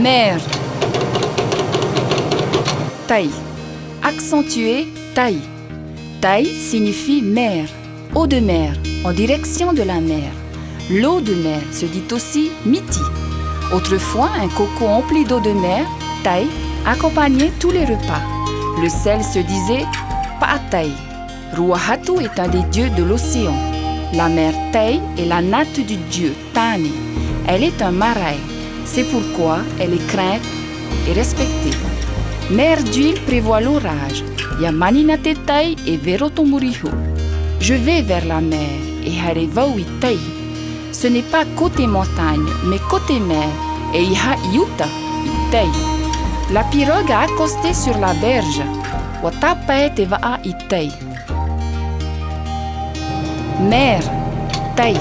Mer. Tai. Accentué, tai. Tai signifie mer, eau de mer, en direction de la mer. L'eau de mer se dit aussi miti. Autrefois, un coco empli d'eau de mer, tai, accompagnait tous les repas. Le sel se disait pa'atai. Ruahatu est un des dieux de l'océan. La mer Tai est la natte du dieu Tane. Elle est un marais. C'est pourquoi elle est crainte et respectée. Mer d'huile prévoit l'orage. Yamaninate Tai et Verotomurihu. Je vais vers la mer et Harevaui Tai. Ce n'est pas côté montagne, mais côté mer. Et Iha Iuta Tai. La pirogue a accosté sur la berge. Watapae te va'a itai. Mer, Tai.